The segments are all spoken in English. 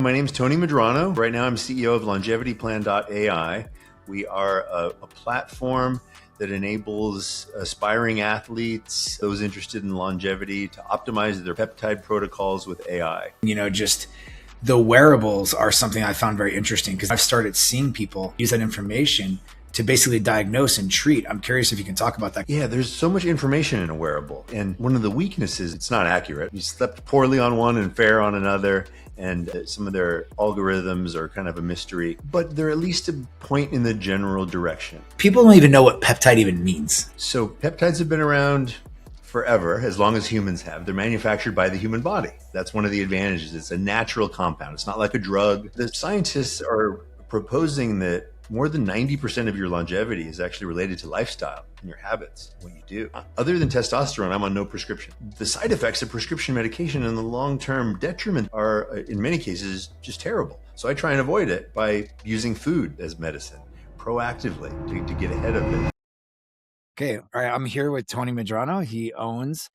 My name is Tony Madano. Right now, I'm CEO of LongevityPlan.ai. We are a platform that enables aspiring athletes, those interested in longevity, to optimize their peptide protocols with AI. Just the wearables are something I found very interesting because I've started seeing people use that information to basically diagnose and treat. I'm curious if you can talk about that. Yeah, there's so much information in a wearable. And one of the weaknesses, it's not accurate. You slept poorly on one and fair on another. And some of their algorithms are kind of a mystery, but they're at least a point in the general direction. People don't even know what peptide even means. So peptides have been around forever, as long as humans have. They're manufactured by the human body. That's one of the advantages. It's a natural compound. It's not like a drug. The scientists are proposing that more than 90% of your longevity is actually related to lifestyle and your habits, what you do. Other than testosterone, I'm on no prescription. The side effects of prescription medication and the long-term detriment are, in many cases, just terrible. So I try and avoid it by using food as medicine proactively to get ahead of it. Okay, all right. I'm here with Tony Madano. He owns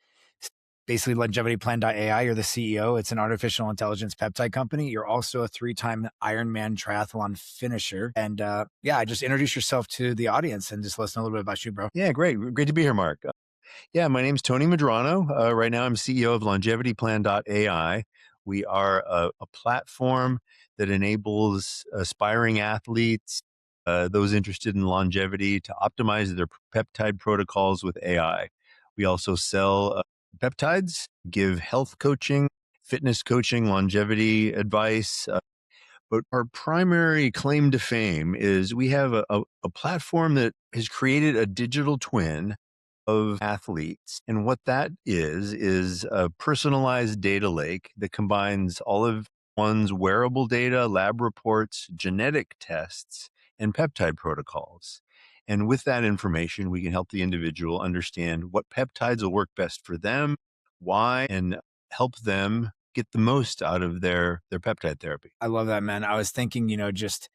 basically LongevityPlan.ai. You're the CEO. It's an artificial intelligence peptide company. You're also a 3-time Ironman triathlon finisher. And yeah, just introduce yourself to the audience and just let us know a little bit about you, bro. Yeah, great. Great to be here, Marc. Yeah, my name's Tony Madano. Right now, I'm CEO of LongevityPlan.ai. We are a platform that enables aspiring athletes, those interested in longevity, to optimize their peptide protocols with AI. We also sell peptides, give health coaching, fitness coaching, longevity advice. But our primary claim to fame is we have a platform that has created a digital twin of athletes. And what that is a personalized data lake that combines all of one's wearable data, lab reports, genetic tests, and peptide protocols. And with that information, we can help the individual understand what peptides will work best for them, why, and help them get the most out of their peptide therapy. I love that, man. I was thinking, just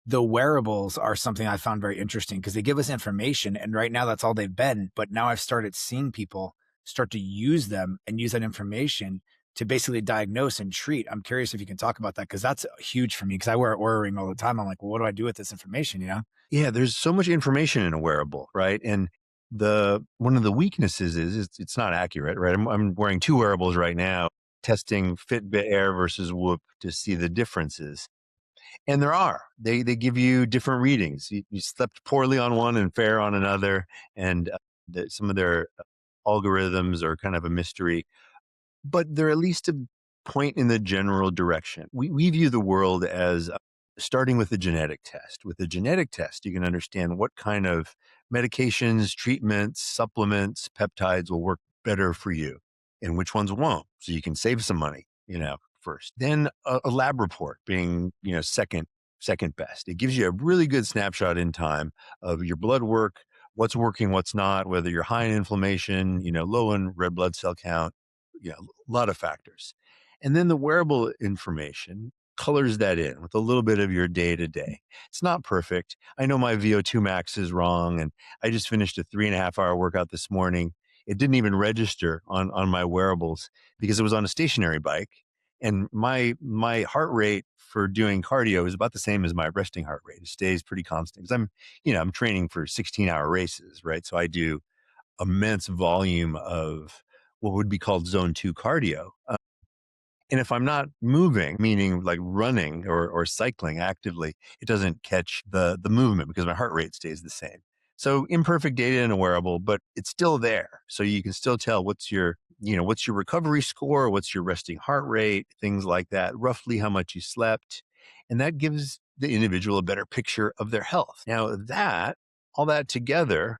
the wearables are something I found very interesting because they give us information. And right now that's all they've been. But now I've started seeing people start to use them and use that information to basically diagnose and treat. I'm curious if you can talk about that because that's huge for me because I wear an Oura Ring all the time. I'm like, well, what do I do with this information? Yeah, there's so much information in a wearable, right? And one of the weaknesses is it's not accurate, right? I'm wearing 2 wearables right now, testing Fitbit Air versus Whoop to see the differences. And they give you different readings. You slept poorly on one and fair on another, and some of their algorithms are kind of a mystery, but they're at least a point in the general direction. We view the world as starting with a genetic test. With a genetic test, you can understand what kind of medications, treatments, supplements, peptides will work better for you and which ones won't. So you can save some money, first. Then a lab report being, second best. It gives you a really good snapshot in time of your blood work, what's working, what's not, whether you're high in inflammation, low in red blood cell count, a lot of factors. And then the wearable information colors that in with a little bit of your day to day. It's not perfect. I know my VO2 max is wrong, and I just finished a 3.5-hour workout this morning. It didn't even register on my wearables because it was on a stationary bike, and my heart rate for doing cardio is about the same as my resting heart rate. It stays pretty constant because I'm training for 16-hour races, right? So I do immense volume of what would be called zone 2 cardio. And if I'm not moving, meaning like running or cycling actively, it doesn't catch the movement because my heart rate stays the same. So imperfect data in a wearable, but it's still there. So you can still tell what's your recovery score, what's your resting heart rate, things like that, roughly how much you slept. And that gives the individual a better picture of their health. Now all that together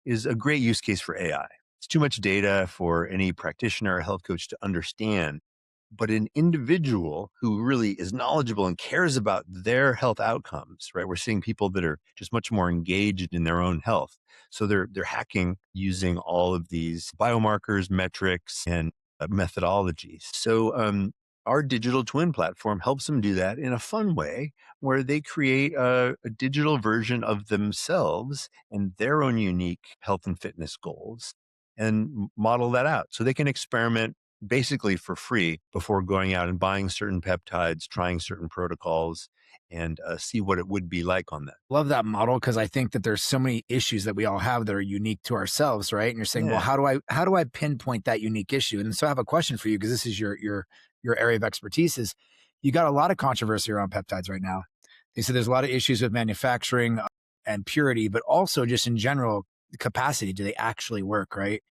is a great use case for AI. It's too much data for any practitioner or health coach to understand. But an individual who really is knowledgeable and cares about their health outcomes, right? We're seeing people that are just much more engaged in their own health. So they're hacking using all of these biomarkers, metrics, and methodologies. So our digital twin platform helps them do that in a fun way where they create a digital version of themselves and their own unique health and fitness goals and model that out so they can experiment basically for free before going out and buying certain peptides, trying certain protocols, and see what it would be like on them. Love that model because I think that there's so many issues that we all have that are unique to ourselves, right? And you're saying, well, Yeah. how do I pinpoint that unique issue? And so I have a question for you because this is your area of expertise. Is you got a lot of controversy around peptides right now. They said there's a lot of issues with manufacturing and purity, but also just in general capacity. Do they actually work, right?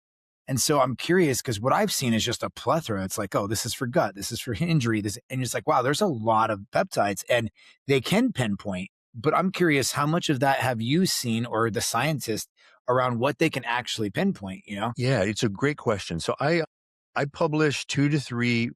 And so I'm curious because what I've seen is just a plethora. It's like, oh, this is for gut, this is for injury, this, and it's like, wow, there's a lot of peptides and they can pinpoint. But I'm curious, how much of that have you seen or the scientists around what they can actually pinpoint, you know? Yeah, it's a great question. So I publish 2 to 3,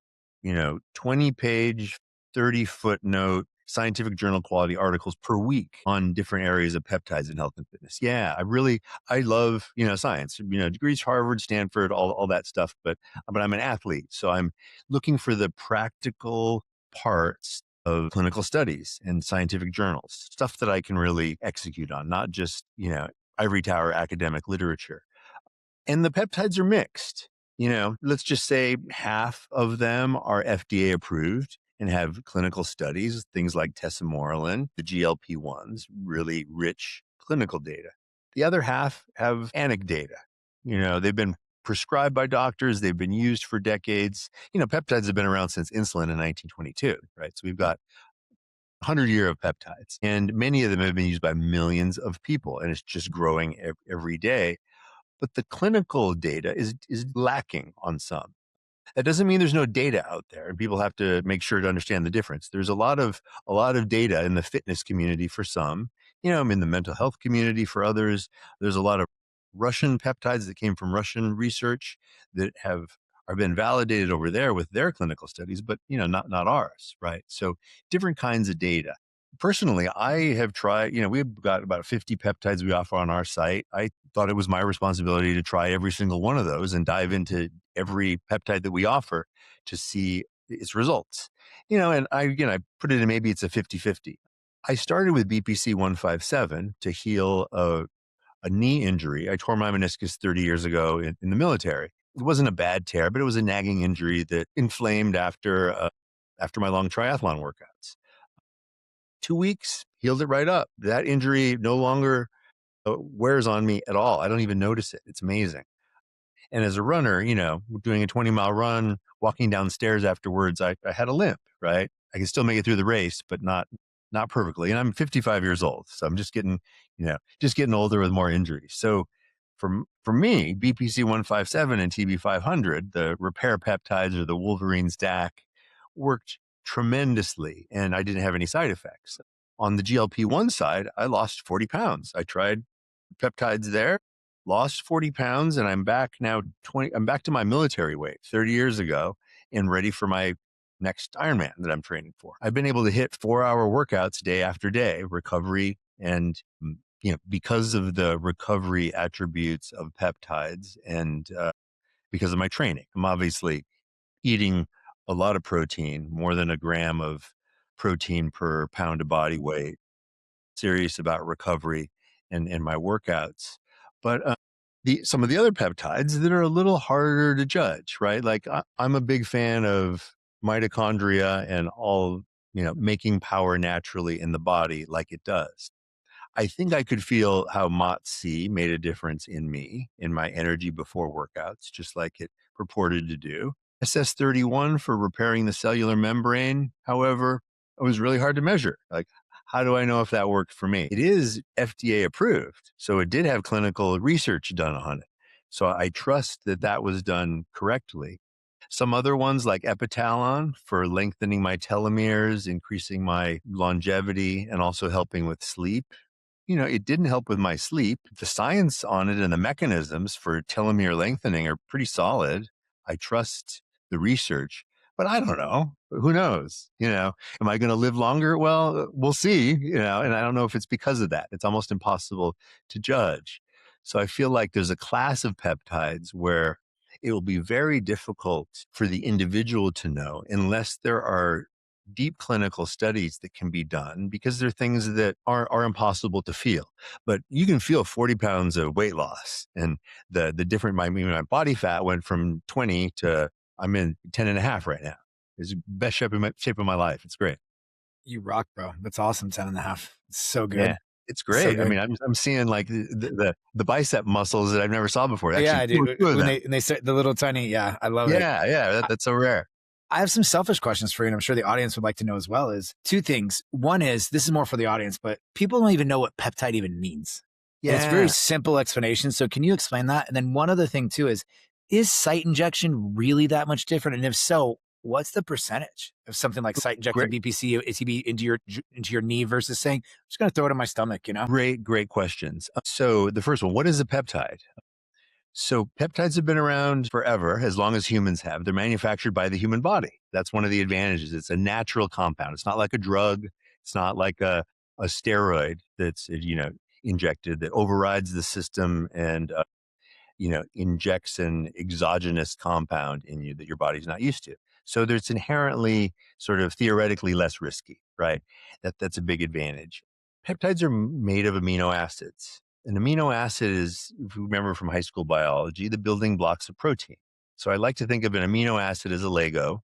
20-page, 30-footnote scientific journal quality articles per week on different areas of peptides in health and fitness. Yeah, I love, science, degrees Harvard, Stanford, all that stuff, but I'm an athlete, so I'm looking for the practical parts of clinical studies and scientific journals, stuff that I can really execute on, not just, ivory tower academic literature. And the peptides are mixed. Let's just say half of them are FDA approved and have clinical studies, things like tesamorelin, the GLP-1s, really rich clinical data. The other half have anecdata. They've been prescribed by doctors, they've been used for decades. Peptides have been around since insulin in 1922, right? So we've got 100-year of peptides, and many of them have been used by millions of people, and it's just growing every day, but the clinical data is lacking on some. That doesn't mean there's no data out there, and people have to make sure to understand the difference. There's a lot of data in the fitness community for some. I'm in the mental health community for others. There's a lot of Russian peptides that came from Russian research that are been validated over there with their clinical studies, but not ours, right? So different kinds of data. Personally, I have tried, we've got about 50 peptides we offer on our site. I thought it was my responsibility to try every single one of those and dive into every peptide that we offer to see its results. And I put it in, maybe it's a 50-50. I started with BPC 157 to heal a knee injury. I tore my meniscus 30 years ago in the military. It wasn't a bad tear, but it was a nagging injury that inflamed after my long triathlon workouts. 2 weeks, healed it right up. That injury no longer wears on me at all. I don't even notice it. It's amazing. And as a runner, doing a 20-mile run, walking downstairs afterwards, I had a limp, right? I can still make it through the race, but not perfectly. And I'm 55 years old, so I'm just getting older with more injuries. So for me, BPC 157 and TB 500, the repair peptides or the Wolverine stack, worked tremendously, and I didn't have any side effects. On the GLP-1 side, I lost 40 pounds. I tried peptides there, lost 40 pounds, and I'm back now I'm back to my military weight 30 years ago and ready for my next Ironman that I'm training for. I've been able to hit 4-hour workouts day after day, recovery, and because of the recovery attributes of peptides and because of my training. I'm obviously eating a lot of protein, more than a gram of protein per pound of body weight, serious about recovery and my workouts. But some of the other peptides that are a little harder to judge, right? Like I'm a big fan of mitochondria and all, making power naturally in the body like it does. I think I could feel how MOTS-C made a difference in me, in my energy before workouts, just like it purported to do. SS31 for repairing the cellular membrane, however, it was really hard to measure. Like, how do I know if that worked for me? It is FDA approved, so it did have clinical research done on it. So I trust that that was done correctly. Some other ones like epitalon for lengthening my telomeres, increasing my longevity, and also helping with sleep. It didn't help with my sleep. The science on it and the mechanisms for telomere lengthening are pretty solid. I trust the research, but I don't know. Who knows? Am I going to live longer? Well, we'll see, and I don't know if it's because of that. It's almost impossible to judge. So I feel like there's a class of peptides where it will be very difficult for the individual to know unless there are deep clinical studies that can be done, because they're things that are impossible to feel. But you can feel 40 pounds of weight loss, and the different, my body fat went from 20 to I'm in 10 and a half right now. It's the best shape of my life. It's great. You rock, bro. That's awesome. 10 and a half. It's so Yeah, good. it's So great. I good. mean, I'm seeing like the bicep muscles that I've never saw before. Yeah, Actually, I two do. of When them. they say the little tiny, yeah, I love it. Yeah, yeah, that's so rare. I have some selfish questions for you, and I'm sure the audience would like to know as well. Is two things. One is this is more for the audience, but people don't even know what peptide even means. And it's a very Yeah, simple explanation. So can you explain that? And then one other thing too is site injection really that much different? And if so, what's the percentage of something like site injecting great, BPC ATB into your knee versus saying, I'm just gonna throw it in my stomach, you know? great questions. So the first one, what is a peptide? So peptides have been around forever, as long as humans have. They're manufactured by the human body. That's one of the advantages. It's a natural compound. It's not like a drug. It's not like a steroid that's, injected that overrides the system and injects an exogenous compound in you that your body's not used to. So there's inherently sort of theoretically less risky, right? That's a big advantage. Peptides are made of amino acids. An amino acid is, if you remember from high school biology, the building blocks of protein. So I like to think of an amino acid as a Lego.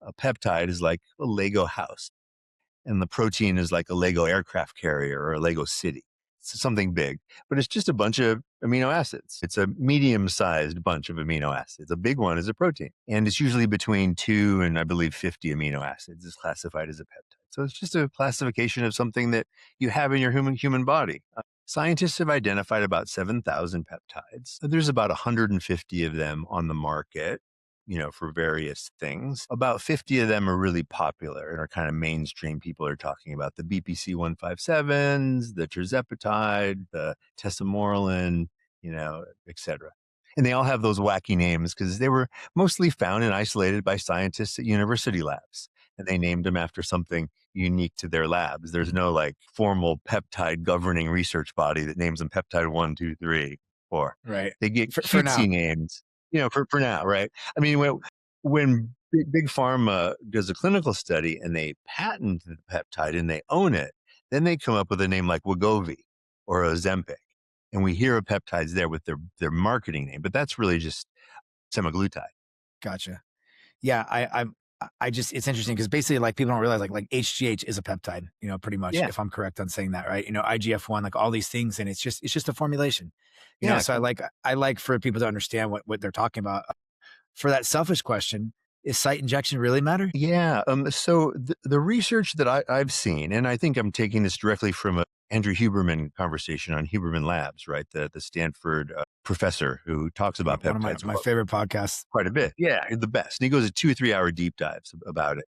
A peptide is like a Lego house, and the protein is like a Lego aircraft carrier or a Lego city. It's something big, but it's just a bunch of amino acids. It's a medium sized bunch of amino acids. A big one is a protein, and it's usually between 2 and I believe 50 amino acids is classified as a peptide. So it's just a classification of something that you have in your human body. Scientists have identified about 7,000 peptides. There's about 150 of them on the market, for various things. About 50 of them are really popular and are kind of mainstream. People are talking about the BPC 157s, the tirzepatide, the tesamorelin, etc. And they all have those wacky names because they were mostly found and isolated by scientists at university labs. And they named them after something unique to their labs. There's no like formal peptide governing research body that names them peptide 1, 2, 3, 4. Right. They get For cutesy now. names, for now, right? I mean, when big pharma does a clinical study and they patent the peptide and they own it, then they come up with a name like Wegovy or Ozempic, and we hear of peptides there with their marketing name, but that's really just semaglutide. Gotcha. Yeah, I just it's interesting because basically like people don't realize like HGH is a peptide, pretty much, Yeah, if I'm correct on saying that, right? IGF-1, like all these things, and it's just a formulation. yeah, So I like for people to understand what they're talking about. For that selfish question, is site injection really matter? yeah. So the research that I've seen, and I think I'm taking this directly from a Andrew Huberman conversation on Huberman Labs, right? The Stanford professor who talks about One of my peptides my favorite podcasts. quite a bit. Yeah, the best. And he goes to 2 or 3 hour deep dives about it.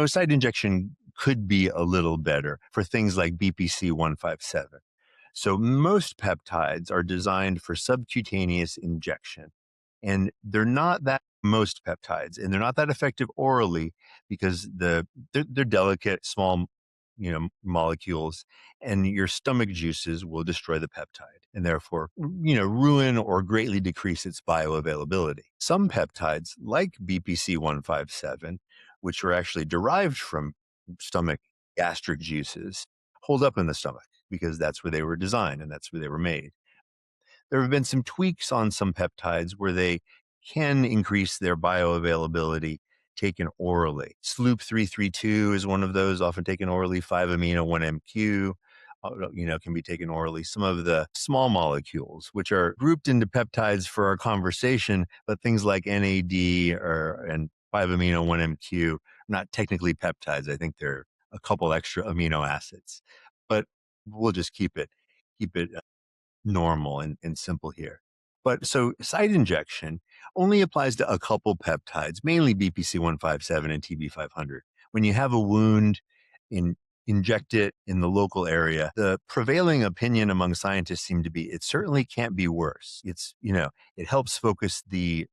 Site injection could be a little better for things like BPC 157. So most peptides are designed for subcutaneous injection. And they're not that most peptides, and they're not that effective orally because they're delicate, small, molecules, and your stomach juices will destroy the peptide and therefore, ruin or greatly decrease its bioavailability. Some peptides, like BPC 157, which are actually derived from stomach gastric juices, hold up in the stomach because that's where they were designed and that's where they were made. There have been some tweaks on some peptides where they can increase their bioavailability taken orally. Sloop 332 is one of those, often taken orally. 5-amino 1-MQ, can be taken orally. Some of the small molecules, which are grouped into peptides for our conversation, but things like NAD and 5-amino 1-MQ, not technically peptides. I think they're a couple extra amino acids, but we'll just keep it normal and simple here. But so site injection only applies to a couple peptides, mainly BPC 157 and TB 500. When you have a wound, inject it in the local area. The prevailing opinion among scientists seem to be it certainly can't be worse. It helps focus the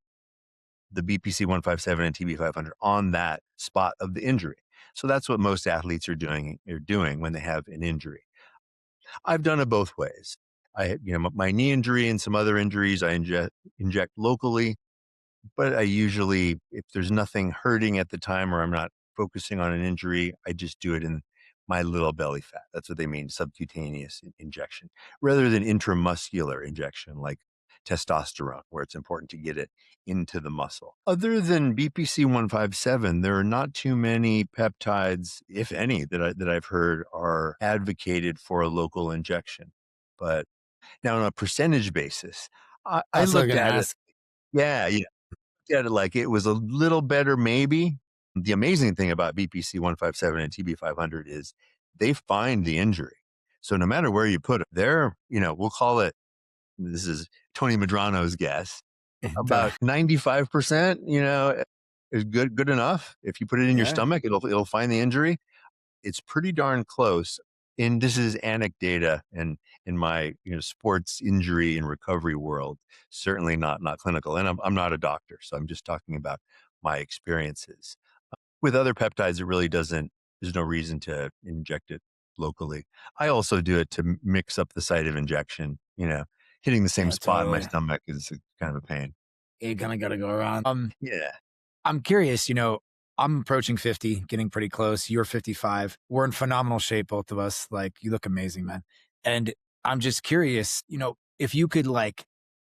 BPC 157 and TB 500 on that spot of the injury. So that's what most athletes are doing when they have an injury. I've done it both ways. My knee injury and some other injuries, I inject locally, but I usually, if there's nothing hurting at the time or I'm not focusing on an injury, I just do it in my little belly fat. That's what they mean, subcutaneous injection, rather than intramuscular injection like testosterone, where it's important to get it into the muscle. Other than BPC 157, there are not too many peptides, if any, that I've heard are advocated for a local injection. But now on a percentage basis, I That's what I was looked gonna at it. ask. Yeah, yeah. Looked at it like it was a little better, maybe. The amazing thing about BPC 157 and TB 500 is they find the injury. So no matter where you put it, they're, we'll call it, this is Tony Madrano's guess, Duh. about 95%, is good enough. If you put it in your Yeah. stomach, it'll find the injury. It's pretty darn close. And this is anecdata and in my sports injury and recovery world, certainly not clinical. And I'm not a doctor, so I'm just talking about my experiences. With other peptides, it really doesn't. There's no reason to inject it locally. I also do it to mix up the site of injection. Hitting the same Yeah, spot in my totally. stomach is kind of a pain. You kinda gotta go around. Yeah, I'm curious, I'm approaching 50, getting pretty close. You're 55. We're in phenomenal shape, both of us. Like, you look amazing, man. And I'm just curious, if you could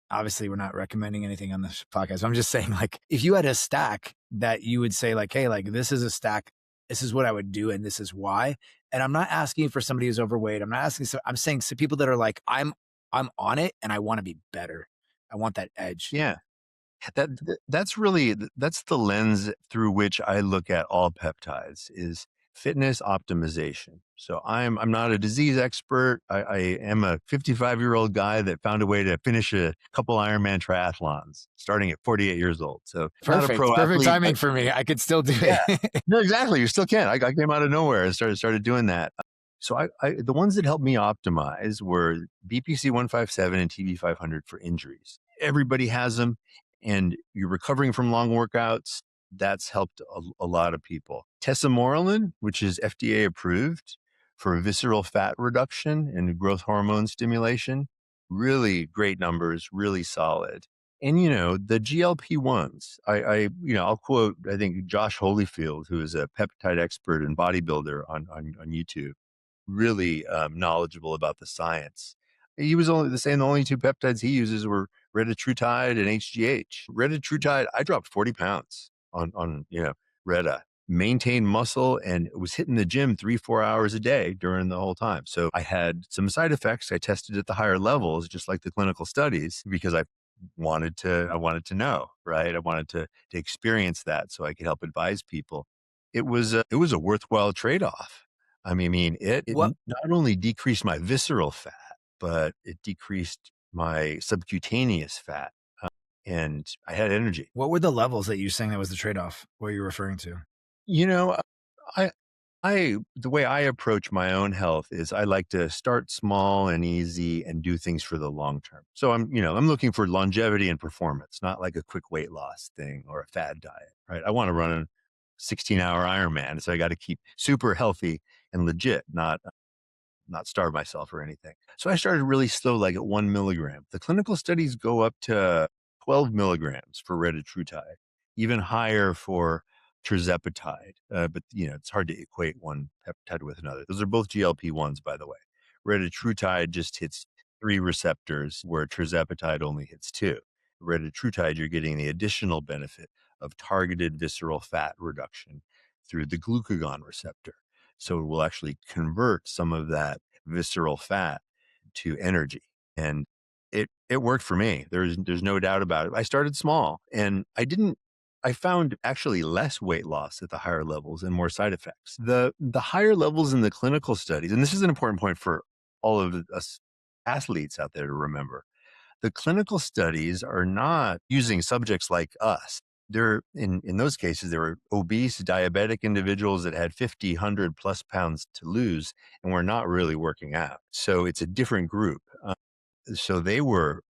obviously we're not recommending anything on this podcast. I'm just saying, if you had a stack that you would say, hey, this is a stack, this is what I would do, and this is why. And I'm not asking for somebody who's overweight. I'm not asking, so I'm saying so people that are I'm on it and I want to be better. I want that edge. yeah. That's really that's the lens through which I look at all peptides is fitness optimization. So I'm not a disease expert. I am a 55-year-old guy that found a way to finish a couple Ironman triathlons starting at 48 years old. So not a Perfect. pro Perfect athlete, timing but for me. I could still do yeah, it. no, exactly. You still can. I came out of nowhere and started doing that. So the ones that helped me optimize were BPC 157 and TB 500 for injuries. Everybody has them, and you're recovering from long workouts. That's helped a lot of people. Tesamorelin, which is FDA approved for visceral fat reduction and growth hormone stimulation, really great numbers, really solid. And the GLP ones, I'll quote, I think Josh Holyfield, who is a peptide expert and bodybuilder on YouTube, really knowledgeable about the science. He was only saying the only two peptides he uses were retatrutide and HGH. Retatrutide, I dropped 40 pounds on Reta, maintained muscle, and was hitting the gym 3-4 hours a day during the whole time. So I had some side effects. I tested at the higher levels, just like the clinical studies, because I wanted to know, right? I wanted to experience that so I could help advise people. It was a worthwhile trade-off. I mean, it what not only decreased my visceral fat, but it decreased my subcutaneous fat, and I had energy. what were the levels that you're saying that was the trade-off? What are you referring to? You know, I the way I approach my own health is I like to start small and easy and do things for the long term. So I'm looking for longevity and performance, not like a quick weight loss thing or a fad diet, right? I want to run a 16-hour Ironman, so I got to keep super healthy and legit, not starve myself or anything. So I started really slow, like at 1 milligram. The clinical studies go up to 12 milligrams for retatrutide, even higher for tirzepatide. But it's hard to equate one peptide with another. Those are both GLP-1s, by the way. Retatrutide just hits 3 receptors, where tirzepatide only hits 2. Retatrutide, you're getting the additional benefit of targeted visceral fat reduction through the glucagon receptor. So it will actually convert some of that visceral fat to energy. And it worked for me. There's no doubt about it. I started small, and I found actually less weight loss at the higher levels and more side effects. The higher levels in the clinical studies, and this is an important point for all of us athletes out there to remember. The clinical studies are not using subjects like us. They're in those cases, they were obese, diabetic individuals that had 50, 100 plus pounds to lose and were not really working out. So it's a different group. So they were,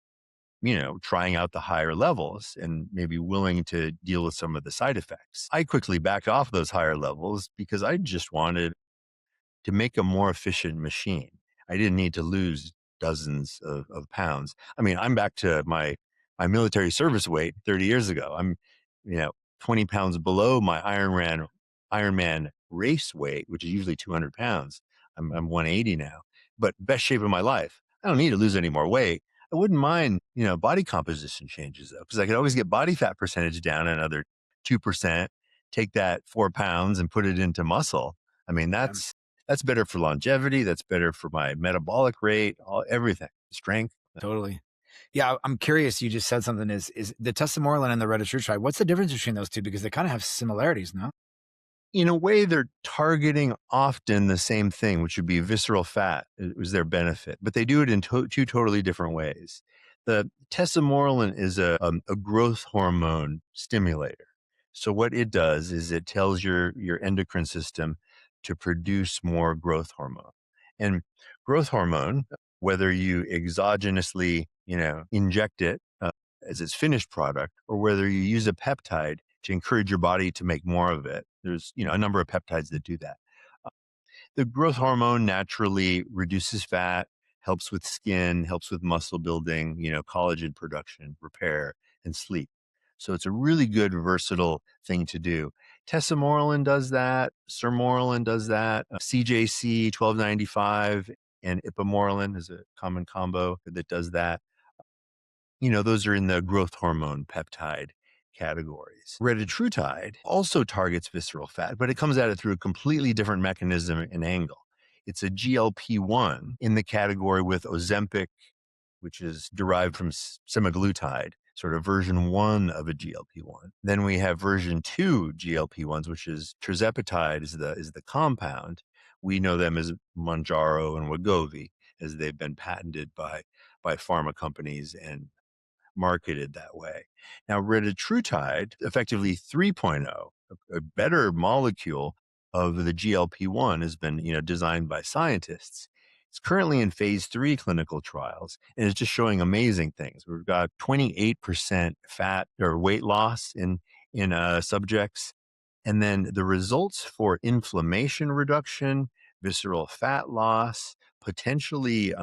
trying out the higher levels and maybe willing to deal with some of the side effects. I quickly backed off those higher levels because I just wanted to make a more efficient machine. I didn't need to lose dozens of pounds. I mean, I'm back to my military service weight 30 years ago. I'm, you know, 20 pounds below my Ironman race weight, which is usually 200 pounds. I'm 180 now, but best shape of my life. I don't need to lose any more weight. I wouldn't mind, body composition changes though, because I could always get body fat percentage down another 2%, take that 4 pounds and put it into muscle. I mean, Yeah, that's better for longevity. That's better for my metabolic rate, everything, strength. totally. Yeah, I'm curious. You just said something. Is the tesamorelin and the retatrutide? What's the difference between those two? Because they kind of have similarities, no? In a way, they're targeting often the same thing, which would be visceral fat is their benefit, but they do it in two totally different ways. The tesamorelin is a growth hormone stimulator. So what it does is it tells your endocrine system to produce more growth hormone. And growth hormone, whether you exogenously, inject it as its finished product, or whether you use a peptide to encourage your body to make more of it. There's, a number of peptides that do that. Uh, the growth hormone naturally reduces fat, helps with skin, helps with muscle building, collagen production, repair, and sleep. So it's a really good versatile thing to do. Tesamorelin does that. Sermorelin does that. CJC 1295 and ipamorelin is a common combo that does that. Those are in the growth hormone peptide categories. Retatrutide also targets visceral fat, but it comes at it through a completely different mechanism and angle. It's a GLP-1 in the category with Ozempic, which is derived from semaglutide, sort of version 1 of a GLP-1. Then we have version 2 GLP-1s, which is tirzepatide is the compound. We know them as Mounjaro and Wegovy, as they've been patented by pharma companies and marketed that way. Now, retatrutide, effectively 3.0, a better molecule of the GLP-1, has been designed by scientists. It's currently in phase 3 clinical trials, and it's just showing amazing things. We've got 28% fat or weight loss in subjects, and then the results for inflammation reduction, visceral fat loss, potentially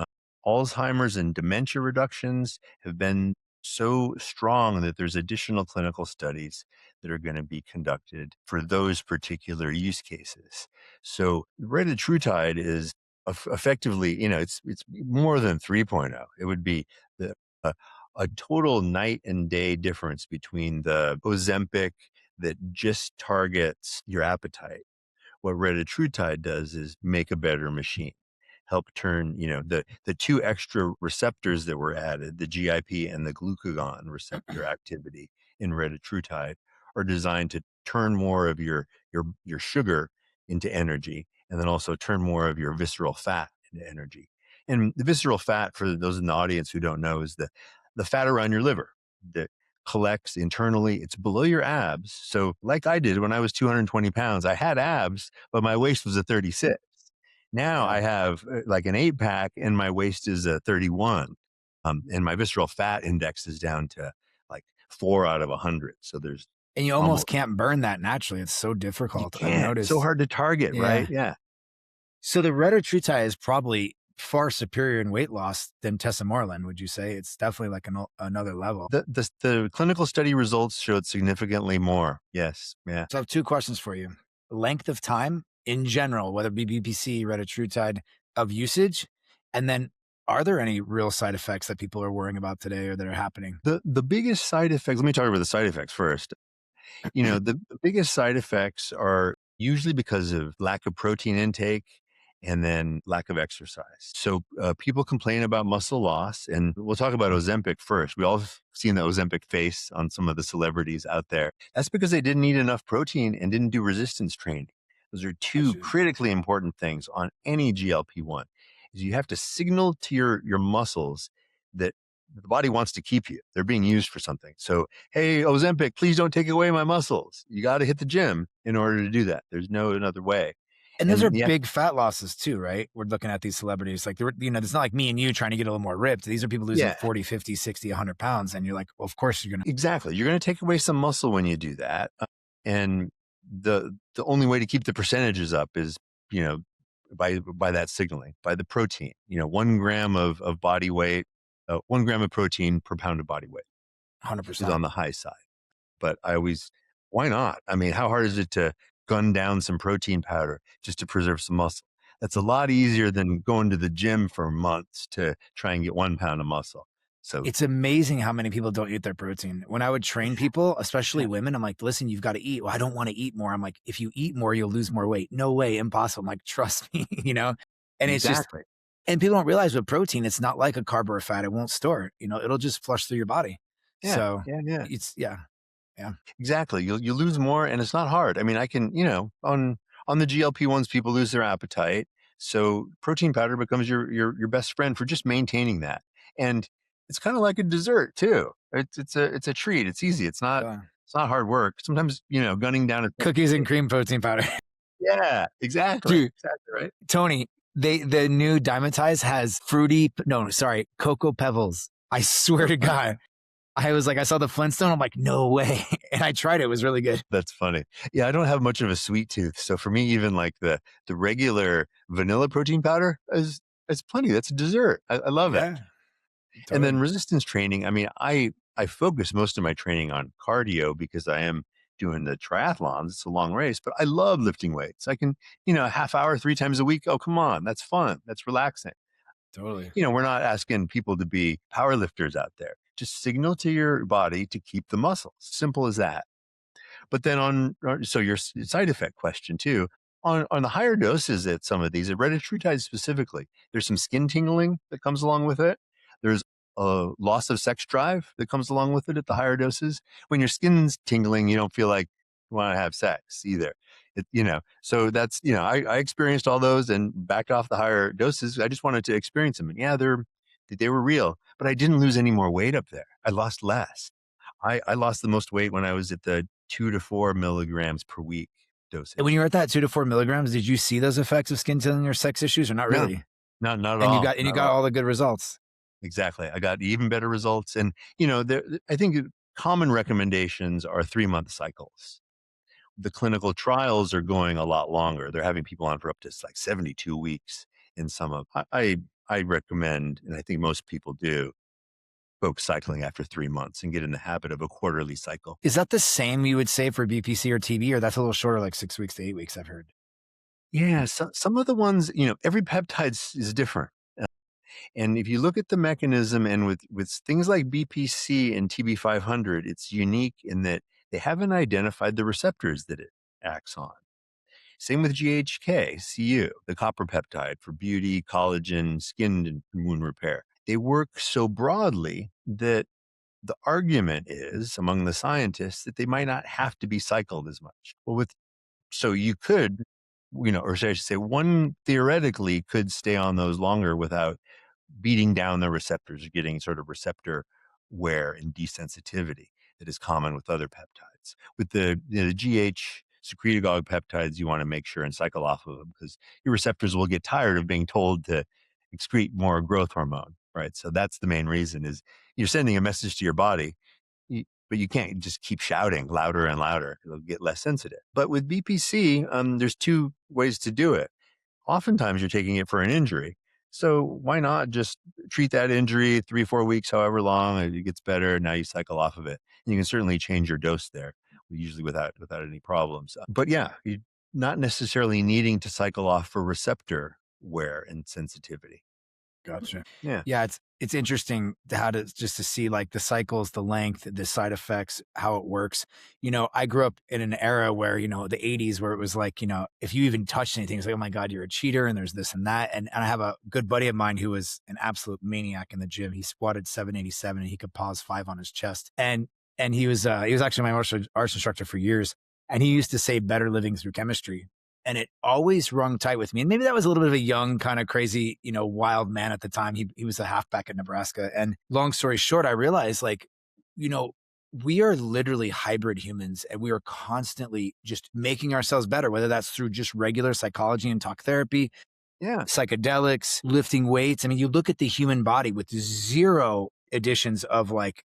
Alzheimer's and dementia reductions have been so strong that there's additional clinical studies that are going to be conducted for those particular use cases. So retatrutide is effectively, it's more than 3.0. It would be the a, a total night and day difference between the Ozempic that just targets your appetite. What retatrutide does is make a better machine, help turn, the two extra receptors that were added, the GIP and the glucagon receptor activity in retatrutide, are designed to turn more of your sugar into energy, and then also turn more of your visceral fat into energy. And the visceral fat, for those in the audience who don't know, is the fat around your liver that collects internally. It's below your abs. So like I did when I was 220 pounds, I had abs, but my waist was a 36. Now Yeah. I have like an 8 pack and my waist is a 31. And my visceral fat index is down to like 4 out of 100. So there's And you almost almost, can't burn that naturally. It's so you difficult. I've can't. It's so noticed. hard to target, right? Yeah. Yeah. So the retatrutide is probably far superior in weight loss than tesamorelin. Would you say it's definitely like another level? The clinical study results showed significantly more. Yes. Yeah. So I have two questions for you: length of time in general, whether it be BPC, retatrutide, of usage, and then are there any real side effects that people are worrying about today or that are happening? The biggest side effects, let me talk about the side effects first. The biggest side effects are usually because of lack of protein intake and then lack of exercise. So people complain about muscle loss, and we'll talk about Ozempic first. We all have seen the Ozempic face on some of the celebrities out there. That's because they didn't eat enough protein and didn't do resistance training. Those are two Gotcha. critically important things on any GLP-1. Is you have to signal to your muscles that the body wants to keep you. They're being used for something. So hey, Ozempic, please don't take away my muscles. You got to hit the gym in order to do that. There's no another way. And those are And yeah, big fat losses too, right? We're looking at these celebrities like they're, it's not like me and you trying to get a little more ripped. These are people losing yeah, 40, 50, 60, 100 pounds. And you're like, well, of course you're going to. exactly. You're going to take away some muscle when you do that. And the only way to keep the percentages up is, you know, by that signaling, by the protein, 1 gram of body weight, 1 gram of protein per pound of body weight is 100%. on the high side. But why not? I mean, how hard is it to gun down some protein powder just to preserve some muscle? That's a lot easier than going to the gym for months to try and get 1 pound of muscle. So It's amazing how many people don't eat their protein. When I would train people, especially yeah, women, I'm like, listen, you've got to eat. Well, I don't want to eat more. I'm like, if you eat more, you'll lose more weight. No way, impossible. I'm like, trust me, you know? And it's just, exactly. and people don't realize with protein, it's not like a carb or a fat. It won't store it. It'll just flush through your body. Yeah, So yeah, yeah. yeah, yeah, Exactly. You lose more and it's not hard. I mean, I can, on the GLP-1s, people lose their appetite. So protein powder becomes your best friend for just maintaining that. And it's kind of like a dessert too. It's a treat. It's easy. yeah. It's not hard work. Sometimes, gunning down a Cookies and cream protein powder. yeah, exactly. Dude, Exactly right. Tony, the new Dymatize has fruity, no, sorry, cocoa pebbles. I swear Oh, to funny. God. I was like, I saw the Flintstone. I'm like, no way. And I tried it. It was really good. That's funny. Yeah, I don't have much of a sweet tooth. So for me, even like the regular vanilla protein powder is plenty. That's a dessert. I love it. Yeah, And then totally. resistance training, I mean, I focus most of my training on cardio because I am doing the triathlons. It's a long race, but I love lifting weights. I can, a half hour, 3 times a week. Oh, come on. That's fun. That's relaxing. Totally. We're not asking people to be power lifters out there. Just signal to your body to keep the muscles. Simple as that. But then so your side effect question too, on the higher doses at some of these, hereditary specifically, there's some skin tingling that comes along with it. There's a loss of sex drive that comes along with it at the higher doses. When your skin's tingling, you don't feel like you want to have sex either. So that's, I experienced all those and backed off the higher doses. I just wanted to experience them. And yeah, they were real, but I didn't lose any more weight up there. I lost less. I lost the most weight when I was at the 2 to 4 milligrams per week And when dosage. you were at that 2 to 4 milligrams, did you see those effects of skin tilling or sex issues or not No, really? not at And you all, got and you not at got all. all the good results. Exactly. I got even better results, and I think common recommendations are 3 month cycles. The clinical trials are going a lot longer. They're having people on for up to like 72 weeks in some of. I recommend, and I think most people do, folks cycling after 3 months and get in the habit of a quarterly cycle. Is that the same you would say for BPC or TB, or that's a little shorter, like 6 weeks to 8 weeks, I've heard? Yeah, some of the ones, every peptide is different. And if you look at the mechanism and with things like BPC and TB500, it's unique in that they haven't identified the receptors that it acts on. Same with GHK, CU, the copper peptide for beauty, collagen, skin and wound repair. They work so broadly that the argument is among the scientists that they might not have to be cycled as much. So you could, or should I say, one theoretically could stay on those longer without beating down the receptors, getting sort of receptor wear and desensitivity that is common with other peptides. With the GH secretagogue peptides, you want to make sure and cycle off of them because your receptors will get tired of being told to excrete more growth hormone, right? So that's the main reason is you're sending a message to your body, but you can't just keep shouting louder and louder. It'll get less sensitive. But with BPC, there's two ways to do it. Oftentimes you're taking it for an injury. So why not just treat that injury 3, 4 weeks, however long it gets better. Now you cycle off of it. And you can certainly change your dose there, usually without any problems. But yeah, you not necessarily needing to cycle off for receptor wear and sensitivity. Gotcha. Yeah. Yeah, it's interesting to see like the cycles, the length, the side effects, how it works. I grew up in an era where, the 80s where it was like, if you even touched anything, it's like, oh my God, you're a cheater and there's this and that. And I have a good buddy of mine who was an absolute maniac in the gym. He squatted 787 and he could pause 5 on his chest. And he was actually my martial arts instructor for years. And he used to say better living through chemistry. And it always rung tight with me. And maybe that was a little bit of a young, kind of crazy, wild man at the time. He was a halfback in Nebraska. And long story short, I realized you know, we are literally hybrid humans and we are constantly just making ourselves better, whether that's through just regular psychology and talk therapy, Yeah. psychedelics, lifting weights. I mean, you look at the human body with zero additions of like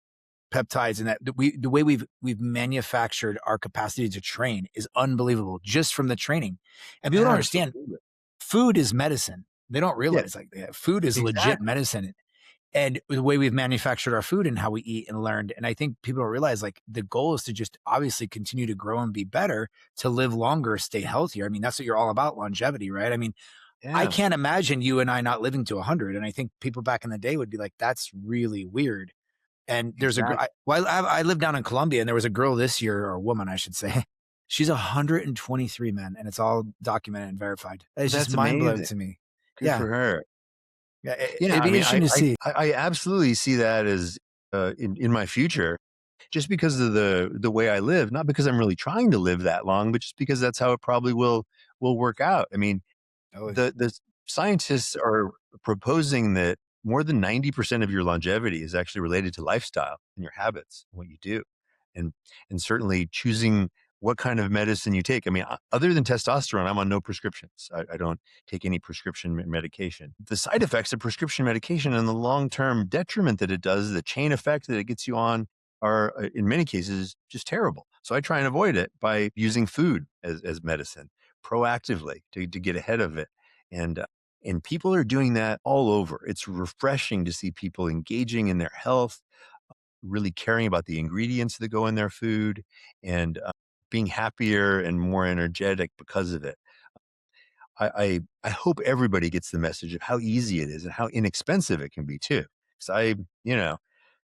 peptides and that the way we've manufactured our capacity to train is unbelievable just from the training. And people don't understand Absolutely. food is medicine. They don't Yeah, realize food is legit exactly. medicine. And the way we've manufactured our food and how we eat and learned. And I think people don't realize the goal is to just obviously continue to grow and be better, to live longer, stay healthier. I mean, that's what you're all about, longevity, right? I mean, I Yeah, can't imagine you and I not living to 100. And I think people back in the day would be like, that's really weird. And there's a girl, exactly. I live down in Colombia, and there was a girl this year, or a woman, I should say. She's 123, man, and it's all documented and verified. It's just That's mind blowing amazing. to me. Good Yeah. for her. Yeah. Yeah, It'd I be mean, interesting to see. I absolutely see that as, in my future, just because of the way I live, not because I'm really trying to live that long, but just because that's how it probably will work out. I mean, Oh, the scientists are proposing that more than 90% of your longevity is actually related to lifestyle and your habits, what you do. And and certainly choosing what kind of medicine you take. I mean, other than testosterone, I'm on no prescriptions. I don't take any prescription medication. The side effects of prescription medication and the long-term detriment that it does, the chain effect that it gets you on are, in many cases, just terrible. So I try and avoid it by using food as medicine proactively to get ahead of it. And and people are doing that all over. It's refreshing to see people engaging in their health, really caring about the ingredients that go in their food, and being happier and more energetic because of it. I hope everybody gets the message of how easy it is and how inexpensive it can be too. Because you know,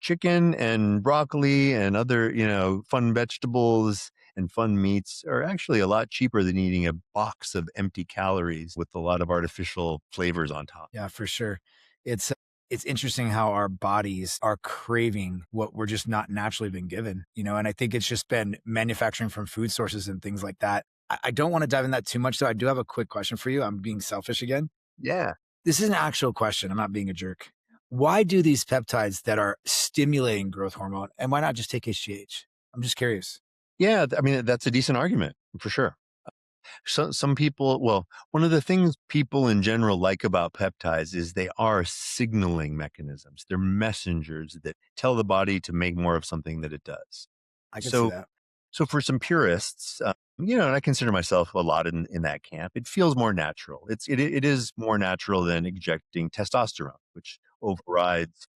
chicken and broccoli and other, fun vegetables and fun meats are actually a lot cheaper than eating a box of empty calories with a lot of artificial flavors on top. yeah, for sure. It's it's interesting how our bodies are craving what we're just not naturally been given, and I think it's just been manufacturing from food sources and things like that. I don't want to dive in that too much, though. I do have a quick question for you. I'm being selfish again. Yeah. This is an actual question. I'm not being a jerk. Why do these peptides that are stimulating growth hormone, and why not just take HGH? I'm just curious. Yeah. I mean, that's a decent argument for sure. Some people, well, one of the things people in general like about peptides is they are signaling mechanisms. They're messengers that tell the body to make more of something that it does. I could see So, that. so for some purists, and I consider myself a lot in that camp, it feels more natural. It is more natural than injecting testosterone, which overrides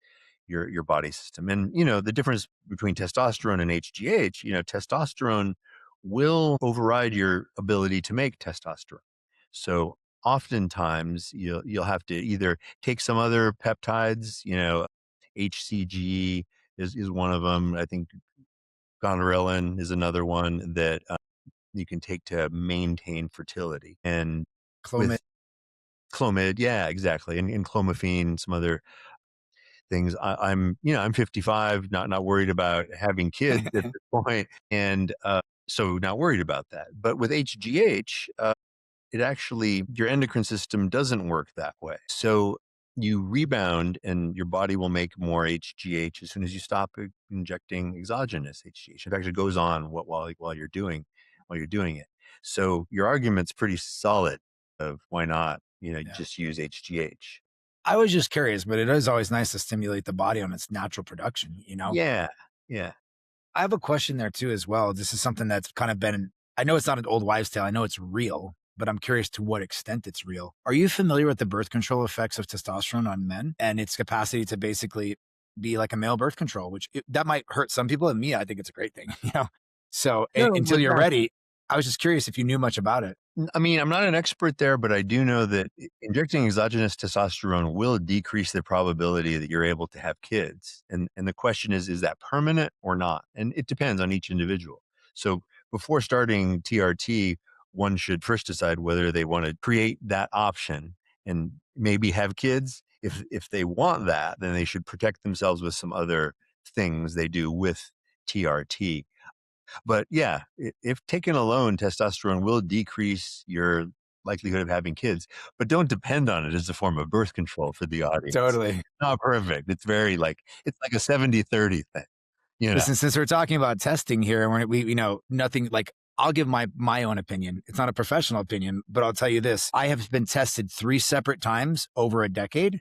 your body system. And the difference between testosterone and HGH, testosterone will override your ability to make testosterone. So oftentimes you'll have to either take some other peptides, HCG is one of them. I think gonorrhea is another one that you can take to maintain fertility. And Clomid. with Clomid, yeah, exactly, and clomiphene, some other things. I'm 55, not worried about having kids at this point, and so not worried about that. But with HGH, it actually your endocrine system doesn't work that way. So you rebound, and your body will make more HGH as soon as you stop injecting exogenous HGH. In fact, it goes on while you're doing it. So your argument's pretty solid of why not, Yeah. just use HGH. I was just curious, but it is always nice to stimulate the body on its natural production. Yeah, yeah. I have a question there too as well. This is something that's kind of been, I know it's not an old wives' tale. I know it's real, but I'm curious to what extent it's real. Are you familiar with the birth control effects of testosterone on men and its capacity to basically be like a male birth control, which that might hurt some people, and me, I think it's a great thing. So No, until but you're yeah. ready, I was just curious if you knew much about it. I mean, I'm not an expert there, but I do know that injecting exogenous testosterone will decrease the probability that you're able to have kids. And the question is that permanent or not? And it depends on each individual. So before starting TRT, one should first decide whether they want to create that option and maybe have kids. If they want that, then they should protect themselves with some other things they do with TRT. But yeah, if taken alone, testosterone will decrease your likelihood of having kids, but don't depend on it as a form of birth control for the audience. Totally. Not perfect. It's like a 70-30 thing, you know? Listen, since we're talking about testing here, and nothing like, I'll give my own opinion. It's not a professional opinion, but I'll tell you this: I have been tested 3 separate times over a decade,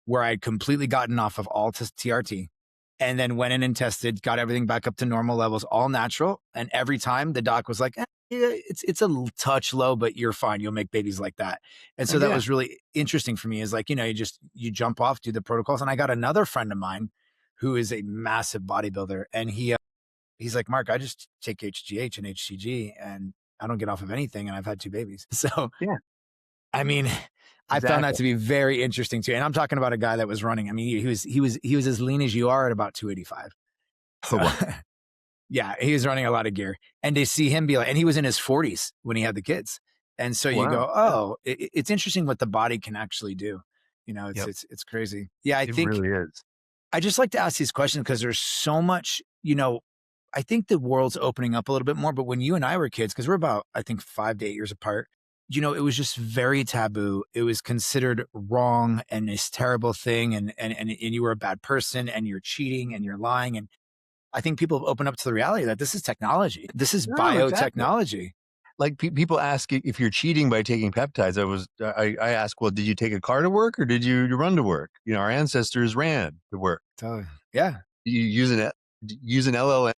where I'd completely gotten off of all TRT, and then went in and tested, got everything back up to normal levels, all natural. And every time the doc was like, yeah, it's a touch low, but you're fine. You'll make babies like that. And so that Yeah. was really interesting for me. Is like, you jump off, do the protocols. And I got another friend of mine who is a massive bodybuilder, and he's like, Mark, I just take HGH and HCG, and I don't get off of anything, and I've had 2 babies. So Yeah. I mean, I found that Exactly. to be very interesting too. And I'm talking about a guy that was running. I mean, he was as lean as you are at about 285. Oh, So wow. yeah, he was running a lot of gear. And to see him be like, and he was in his 40s when he had the kids. And so you Wow. go, oh, it's interesting what the body can actually do. It's Yep. it's crazy. Yeah, I It think really is. I just like to ask these questions because there's so much, I think the world's opening up a little bit more. But when you and I were kids, because we're about, I think, 5 to 8 years apart, it was just very taboo. It was considered wrong and this terrible thing. And you were a bad person and you're cheating and you're lying. And I think people have opened up to the reality that this is technology. This is No, exactly. biotechnology. Like people ask if you're cheating by taking peptides. I ask, well, did you take a car to work or did you run to work? Our ancestors ran to work. So yeah. You use an LLM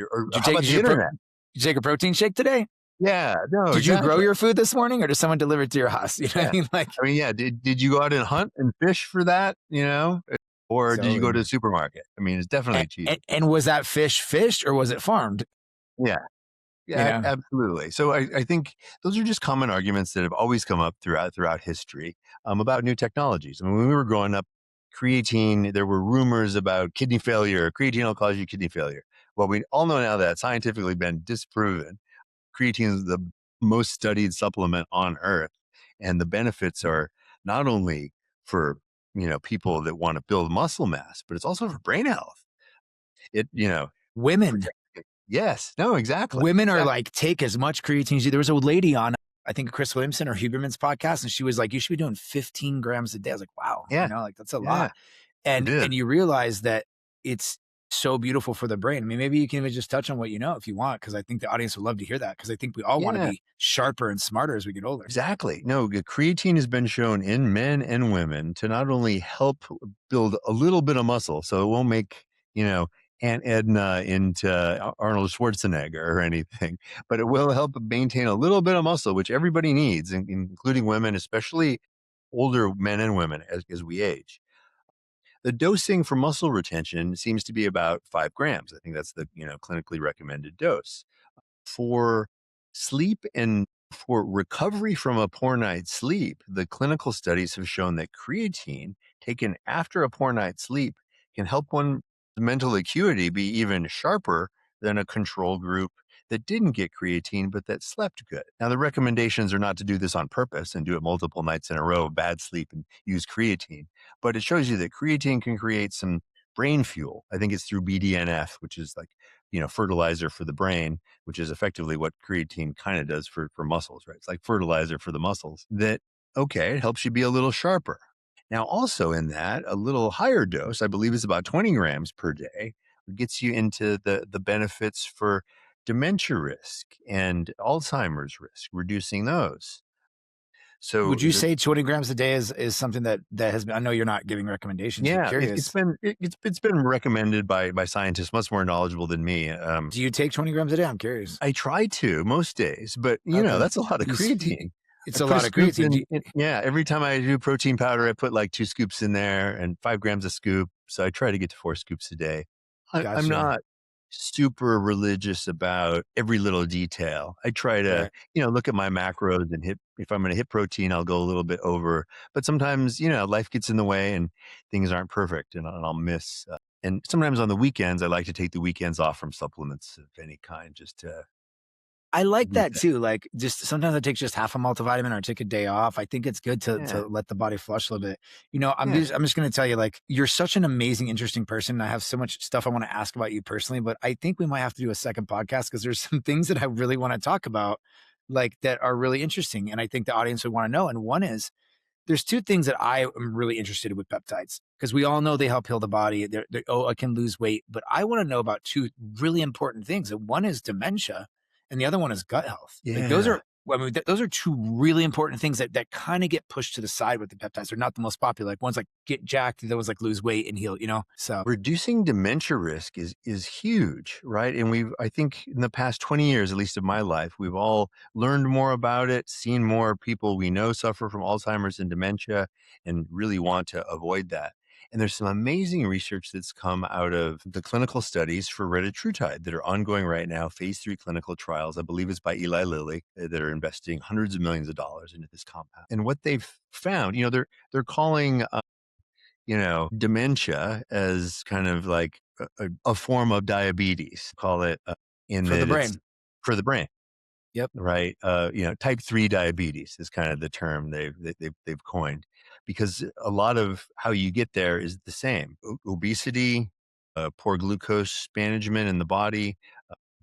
or Did you how take about did the you, pro, did internet? you take a protein shake today? Yeah, no, Did you grow exactly. your food this morning or did someone deliver it to your house? You know what Yeah. I mean? Like, I mean, yeah, did you go out and hunt and fish for that, or did you go to so, the supermarket? I mean, it's definitely cheating. and was that fish fished or was it farmed? Yeah. You Yeah, know, absolutely. So I think those are just common arguments that have always come up throughout history about new technologies. I mean, when we were growing up, creatine, there were rumors about kidney failure. Creatine will cause you kidney failure. Well, we all know now that scientifically been disproven. Creatine is the most studied supplement on earth, and the benefits are not only for people that want to build muscle mass, but it's also for brain health. It women, protects. Yes, no, exactly, women are exactly. like, take as much creatine as you. There was a lady on, I think, Chris Williamson or Huberman's podcast, and she was like, you should be doing 15 grams a day. I was like, wow, Yeah, like that's a yeah, lot. it And is. you realize that it's so beautiful for the brain. I mean, maybe you can even just touch on what you know if you want, because I think the audience would love to hear that. Because I think we all want to Yeah, be sharper and smarter as we get older. exactly. No, the creatine has been shown in men and women to not only help build a little bit of muscle, so it won't make, Aunt Edna into Arnold Schwarzenegger or anything, but it will help maintain a little bit of muscle, which everybody needs, including women, especially older men and women as we age. The dosing for muscle retention seems to be about 5 grams. I think that's the clinically recommended dose. For sleep and for recovery from a poor night's sleep, the clinical studies have shown that creatine taken after a poor night's sleep can help one's mental acuity be even sharper than a control group that didn't get creatine but that slept good. Now, the recommendations are not to do this on purpose and do it multiple nights in a row of bad sleep and use creatine, but it shows you that creatine can create some brain fuel. I think it's through BDNF, which is like, fertilizer for the brain, which is effectively what creatine kind of does for muscles, right? It's like fertilizer for the muscles that, okay, it helps you be a little sharper. Now, also in that, a little higher dose, I believe is about 20 grams per day, gets you into the benefits for dementia risk and Alzheimer's risk, reducing those. So Would you say 20 grams a day is something that has been, I know you're not giving recommendations, but yeah, it's curious. been it's been recommended by scientists much more knowledgeable than me. Do you take 20 grams a day? I'm curious. I try to most days, but Okay. that's a lot of creatine. I It's a put a lot of scoop creatine. yeah, every time I do protein powder, I put like 2 scoops in there and 5 grams a scoop. So I try to get to 4 scoops a day. I'm Gotcha. not super religious about every little detail. I try to, Right. look at my macros and hit, if I'm going to hit protein, I'll go a little bit over. But sometimes, life gets in the way and things aren't perfect and I'll miss. And sometimes on the weekends, I like to take the weekends off from supplements of any kind just to I like that reset. too. Like, just sometimes I take just half a multivitamin or I take a day off. I think it's good to Yeah. let the body flush a little bit. Yeah. I'm just gonna tell you, like, you're such an amazing, interesting person. And I have so much stuff I want to ask about you personally, but I think we might have to do a second podcast because there's some things that I really want to talk about, like that are really interesting. And I think the audience would want to know. And one is there's two things that I am really interested in with peptides because we all know they help heal the body. Oh, I can lose weight, but I want to know about two really important things. And one is dementia, and the other one is gut health. Like those Yeah. are, well, I mean, those are two really important things that kind of get pushed to the side with the peptides. They're not the most popular. Like one's like get jacked, the other one's like lose weight and heal. So Reducing dementia risk is huge, right? And I think in the past 20 years, at least of my life, we've all learned more about it, seen more people we know suffer from Alzheimer's and dementia, and really want to avoid that. And there's some amazing research that's come out of the clinical studies for retatrutide that are ongoing right now, phase 3 clinical trials. I believe it's by Eli Lilly that are investing hundreds of millions of dollars into this compound. And what they've found, they're calling dementia as kind of like a form of diabetes. Call it in For the that it's brain. for the brain, Yep. right? Type 3 diabetes is kind of the term they've coined, because a lot of how you get there is the same: obesity, poor glucose management in the body,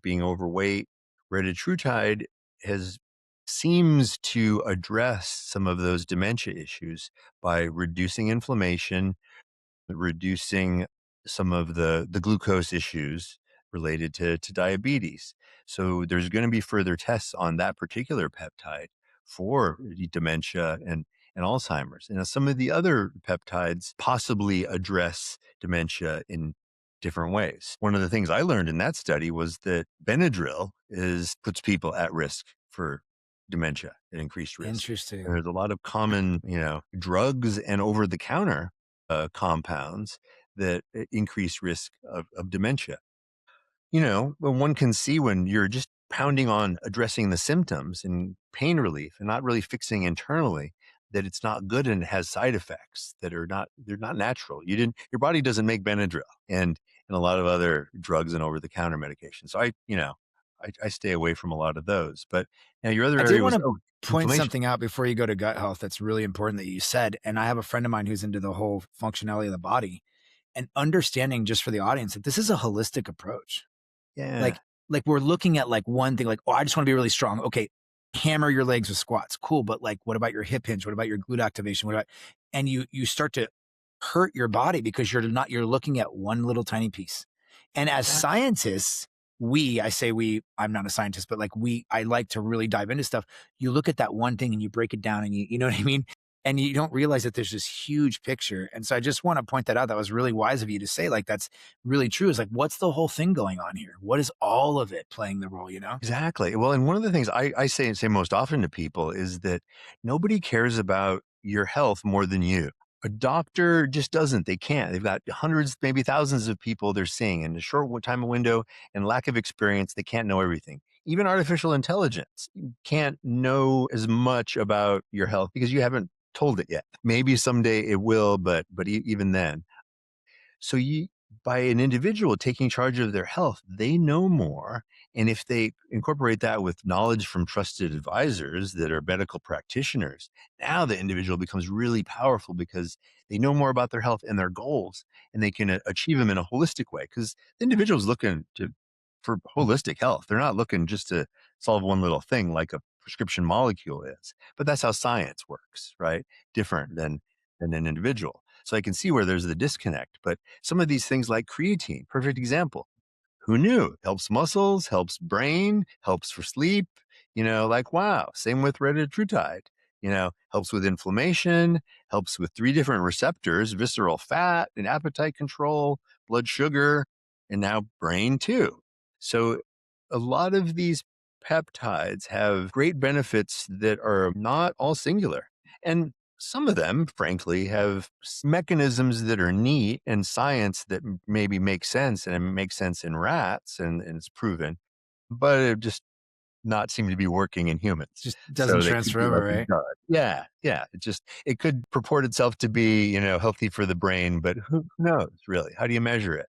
being overweight. Retatrutide has seems to address some of those dementia issues by reducing inflammation, reducing some of the glucose issues related to diabetes. So there's going to be further tests on that particular peptide for dementia and Alzheimer's. And some of the other peptides possibly address dementia in different ways. One of the things I learned in that study was that Benadryl puts people at risk for dementia at increased risk. And Interesting. there's a lot of common, drugs and over the counter compounds that increase risk of dementia. But one can see when you're just pounding on addressing the symptoms and pain relief and not really fixing internally, that it's not good and it has side effects that they're not natural. Your body doesn't make Benadryl and a lot of other drugs and over the counter medications. So I stay away from a lot of those. But now your other I did area want was to point inflammation. something out before you go to gut health that's really important that you said. And I have a friend of mine who's into the whole functionality of the body and understanding, just for the audience, that this is a holistic approach. Yeah. Like like we're looking at like one thing, like, oh, I just want to be really strong. Okay, hammer your legs with squats. Cool. But like, what about your hip hinge? What about your glute activation? What about, and you start to hurt your body because you're looking at one little tiny piece. And as Exactly. scientists, I say we, I'm not a scientist, but like I like to really dive into stuff. You look at that one thing and you break it down and you know what I mean? And you don't realize that there's this huge picture. And so I just want to point that out. That was really wise of you to say, like, that's really true. Is like, what's the whole thing going on here? What is all of it playing the role, you know? Exactly. Well, and one of the things I say most often to people is that nobody cares about your health more than you. A doctor just doesn't. They can't. They've got hundreds, maybe thousands of people they're seeing in a short time window, and lack of experience. They can't know everything. Even artificial intelligence can't know as much about your health because you haven't told it yet. Maybe someday it will, but even then. So by an individual taking charge of their health, they know more. And if they incorporate that with knowledge from trusted advisors that are medical practitioners, now the individual becomes really powerful because they know more about their health and their goals, and they can achieve them in a holistic way. Because the individual is looking for holistic health. They're not looking just to solve one little thing like a prescription molecule is. But that's how science works, right? Different than an individual. So I can see where there's the disconnect. But some of these things like creatine, perfect example. Who knew? Helps muscles, helps brain, helps for sleep. Like, wow. Same with retatrutide. Helps with inflammation, helps with 3 different receptors: visceral fat and appetite control, blood sugar, and now brain too. So a lot of these peptides have great benefits that are not all singular. And some of them, frankly, have mechanisms that are neat and science that maybe make sense, and it makes sense in rats, and it's proven, but it just not seem to be working in humans. Just doesn't So they could transfer be over, like a right? dud. Yeah, yeah. It could purport itself to be, healthy for the brain, but who knows really? How do you measure it?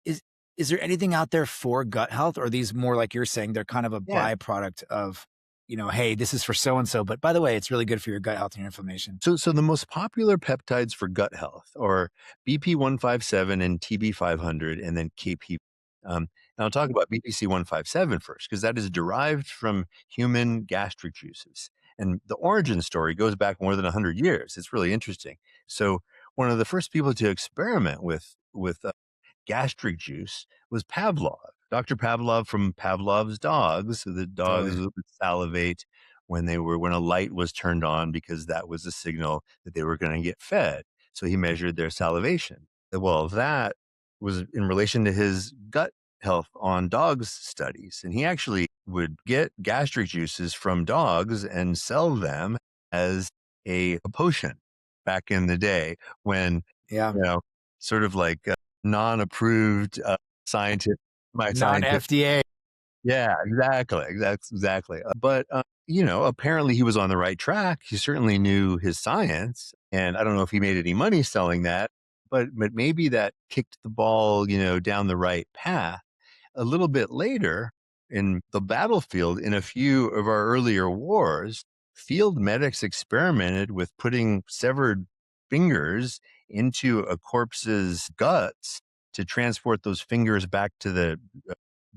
Is is there anything out there for gut health, or are these more like you're saying, they're kind of a Yeah. byproduct of, hey, this is for so and so, but by the way, it's really good for your gut health and your inflammation. So the most popular peptides for gut health are BP157 and TB500, and then KP. And I'll talk about BPC157 first, because that is derived from human gastric juices. And the origin story goes back more than 100 years. It's really interesting. So one of the first people to experiment with gastric juice was Pavlov. Dr. Pavlov from Pavlov's dogs. So the dogs Totally. would salivate when a light was turned on, because that was a signal that they were going to get fed. So he measured their salivation. Well, that was in relation to his gut health on dogs studies. And he actually would get gastric juices from dogs and sell them as a potion back in the day when Yeah. you know, sort of like non-approved scientific, my scientific. Non-FDA. Yeah, exactly, exactly. But apparently he was on the right track. He certainly knew his science, and I don't know if he made any money selling that, but maybe that kicked the ball, down the right path. A little bit later in the battlefield, in a few of our earlier wars, field medics experimented with putting severed fingers into a corpse's guts to transport those fingers back to the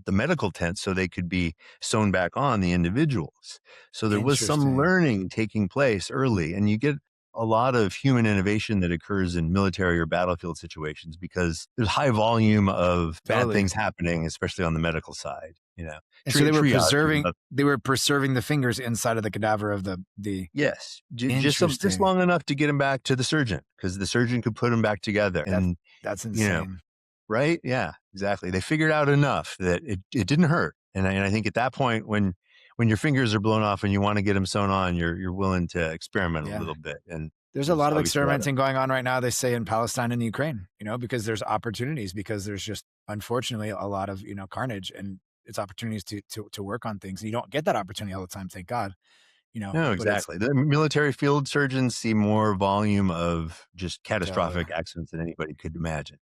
medical tent so they could be sewn back on the individuals. So there was some Interesting. learning taking place early, and you get a lot of human innovation that occurs in military or battlefield situations because there's high volume of bad Totally. things happening, especially on the medical side. And so Triage is another. they were preserving the fingers inside of the cadaver of the Yes, just interesting. long enough to get them back to the surgeon because the surgeon could put them back together, That's and that's you know insane. right? Yeah, exactly. They figured out enough that it didn't hurt, and I think at that point, when your fingers are blown off and you want to get them sewn on, you're willing to experiment a Yeah. little bit, and There's a there's lot of obviously a lot of. experimenting going on right now, they say, in Palestine and Ukraine, because there's opportunities, because there's just, unfortunately, a lot of, carnage, and it's opportunities to work on things. You don't get that opportunity all the time, thank God, No, but it's exactly. The military field surgeons see more volume of just totally. catastrophic accidents than anybody could imagine.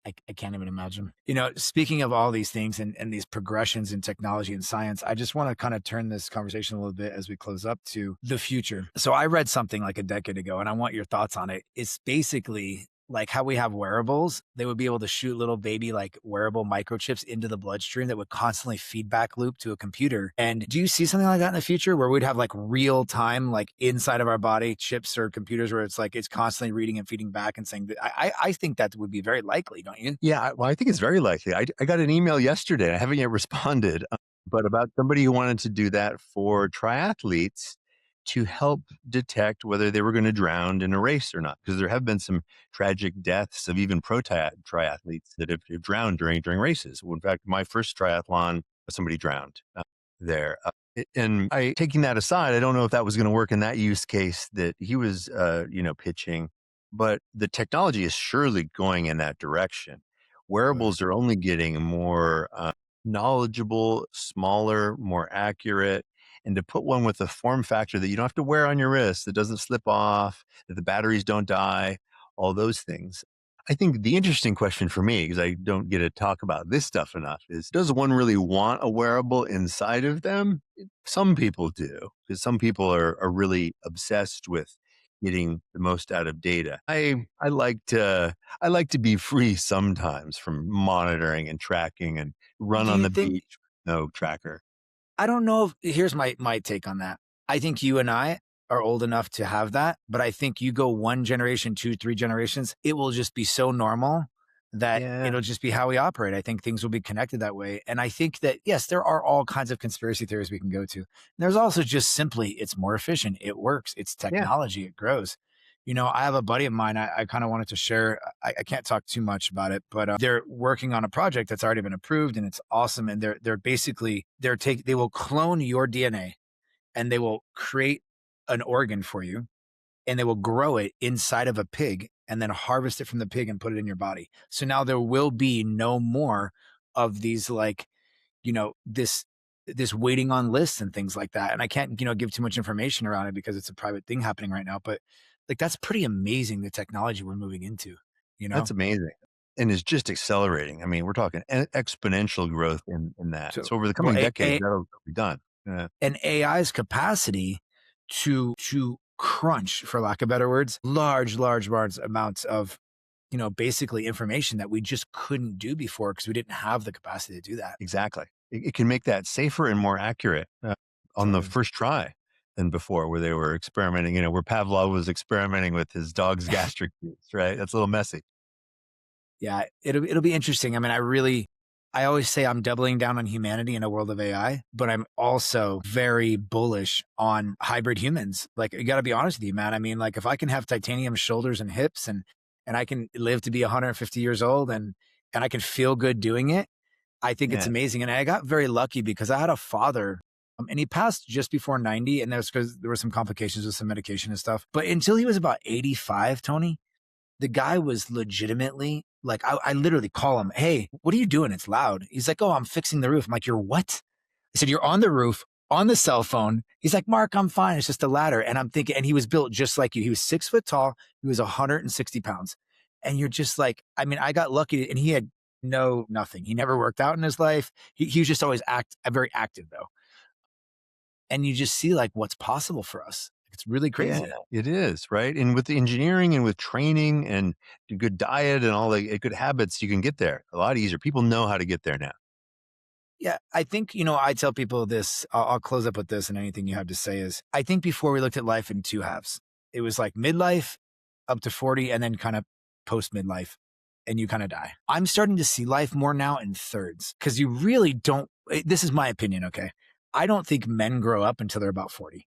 I can't even imagine. Speaking of all these things and these progressions in technology and science, I just want to kind of turn this conversation a little bit as we close up to the future. So I read something like a decade ago, and I want your thoughts on it. It's basically like how we have wearables. They would be able to shoot little baby like wearable microchips into the bloodstream that would constantly feedback loop to a computer. And do you see something like that in the future where we'd have like real time, like inside of our body chips or computers where it's like it's constantly reading and feeding back and saying that I think that would be very likely, don't you? Yeah, well, I think it's very likely. I got an email yesterday. I haven't yet responded, but about somebody who wanted to do that for triathletes to help detect whether they were going to drown in a race or not. Because there have been some tragic deaths of even triathletes that have drowned during races. Well, in fact, my first triathlon, somebody drowned there. And taking that aside, I don't know if that was going to work in that use case that he was, pitching, but the technology is surely going in that direction. Sure. Wearables are only getting more knowledgeable, smaller, more accurate, and to put one with a form factor that you don't have to wear on your wrist, that doesn't slip off, that the batteries don't die, all those things. I think the interesting question for me, because I don't get to talk about this stuff enough, is does one really want a wearable inside of them? Some people do, because some people are really obsessed with getting the most out of data. I like to be free sometimes from monitoring and tracking and run Do on you the think beach with no tracker. I don't know if here's my take on that. I think you and I are old enough to have that, but I think you go one generation, 2, 3 generations, it will just be so normal that Yeah, it'll just be how we operate. I think things will be connected that way. And I think that, yes, there are all kinds of conspiracy theories we can go to. There's also just simply, it's more efficient. It works. It's yeah, technology. It grows. I have a buddy of mine. I kind of wanted to share. I can't talk too much about it, but they're working on a project that's already been approved, and it's awesome. And they're basically they will clone your DNA, and they will create an organ for you, and they will grow it inside of a pig, and then harvest it from the pig and put it in your body. So now there will be no more of these like this waiting on lists and things like that. And I can't give too much information around it because it's a private thing happening right now. But like that's pretty amazing, the technology we're moving into. You know, that's amazing. And it's just accelerating. I mean, we're talking exponential growth in that. so So over the well, coming decades, that'll be done. Yeah, and AI's capacity to crunch, for lack of better words, large amounts of basically information that we just couldn't do before because we didn't have the capacity to do that. exactly. It can make that safer and more accurate on the Totally. first try than before, where they were experimenting. Where Pavlov was experimenting with his dog's gastric juice. Right? That's a little messy. Yeah, it'll be interesting. I mean, I always say I'm doubling down on humanity in a world of AI, but I'm also very bullish on hybrid humans. Like, you got to be honest with you, man. I mean, like, if I can have titanium shoulders and hips, and I can live to be 150 years old, and I can feel good doing it, I think it's Yeah. amazing. And I got very lucky because I had a father. And he passed just before 90, and that was because there were some complications with some medication and stuff. But until he was about 85, Tony, The guy was legitimately like, I literally call him, "Hey, what are you doing? It's loud." He's like, "Oh, I'm fixing the roof." I'm like, "You're what?" I said, "You're on the roof on the cell phone." He's like, "Mark, I'm fine. It's just a ladder." And I'm thinking, and he was built just like you. He was 6 foot tall. He was 160 pounds. And you're just like, I mean, I got lucky and he had nothing. He never worked out in his life. He was just always very active though. And you just see like what's possible for us. It's really Yeah, crazy. it is, right? And with the engineering and with training and a good diet and all the good habits, you can get there a lot easier. People know how to get there now. Yeah, I think, I tell people this, I'll close up with this and anything you have to say is I think before we looked at life in two halves. It was like midlife up to 40 and then kind of post midlife and you kind of die. I'm starting to see life more now in thirds because you really don't. This is my opinion, okay? I don't think men grow up until they're about 40.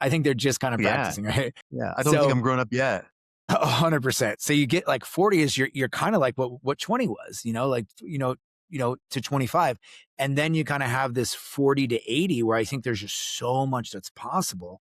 I think they're just kind of Yeah, practicing, right? yeah. I don't think So I'm grown up yet. 100%. So you get like 40 is you're kind of like what 20 was, like, to 25. And then you kind of have this 40 to 80 where I think there's just so much that's possible.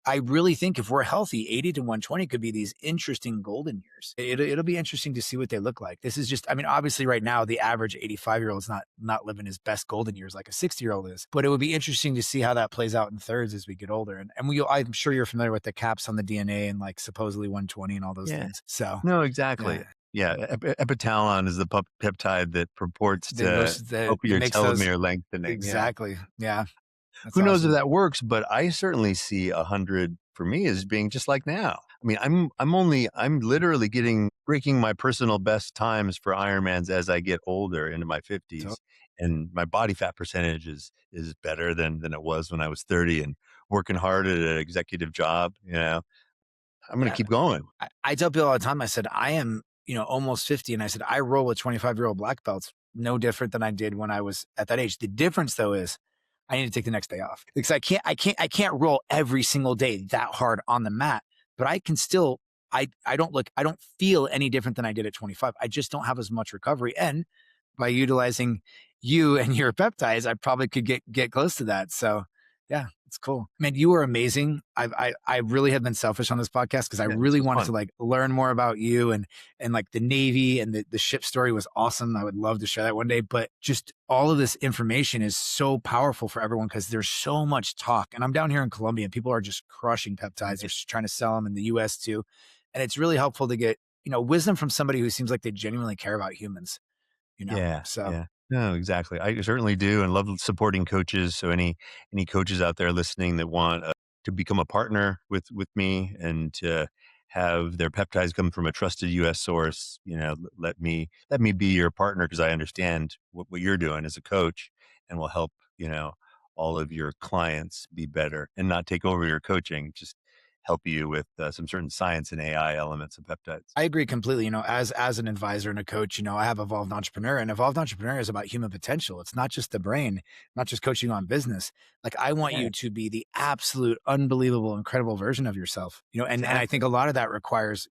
I really think if we're healthy, 80 to 120 could be these interesting golden years. It'll be interesting to see what they look like. This is just, I mean, obviously right now, the average 85-year-old is not living his best golden years like a 60-year-old is, but it would be interesting to see how that plays out in thirds as we get older. And I'm sure you're familiar with the caps on the DNA and like supposedly 120 and all those Yeah. things. So No, exactly. yeah, Yeah, epitalon is the peptide that purports to help it your makes those telomere lengthening. Yeah. exactly. Yeah. That's Who knows if awesome. that works, but I certainly see 100 for me as being just like now. I mean, I'm literally breaking my personal best times for Ironmans as I get older into my So 50s, and my body fat percentage is better than it was when I was 30 and working hard at an executive job, I'm gonna yeah. keep going. I tell people all the time, I said, I am, almost 50. And I said, I roll with 25-year-old black belts, no different than I did when I was at that age. The difference though is I need to take the next day off because I can't roll every single day that hard on the mat, but I can still, I don't feel any different than I did at 25. I just don't have as much recovery. And by utilizing you and your peptides, I probably could get close to that. So yeah, it's cool. Man, you were amazing. I really have been selfish on this podcast because I Yeah, this really was wanted to fun. like learn more about you and like the Navy and the ship story was awesome. I would love to share that one day. But just all of this information is so powerful for everyone because there's so much talk. And I'm down here in Colombia and people are just crushing peptides. They're Right. trying to sell them in the US too. And it's really helpful to get, wisdom from somebody who seems like they genuinely care about humans, you know? Yeah, So yeah. No, exactly. I certainly do and love supporting coaches. So any coaches out there listening that want to become a partner with me and to have their peptides come from a trusted US source, let me be your partner because I understand what you're doing as a coach and will help, all of your clients be better and not take over your coaching, just help you with some certain science and AI elements of peptides. I agree completely. As an advisor and a coach, I have Evolved Entrepreneur, and Evolved Entrepreneur is about human potential. It's not just the brain, not just coaching on business. Like I want Yeah, you to be the absolute, unbelievable, incredible version of yourself. And I think exactly. a lot of that requires,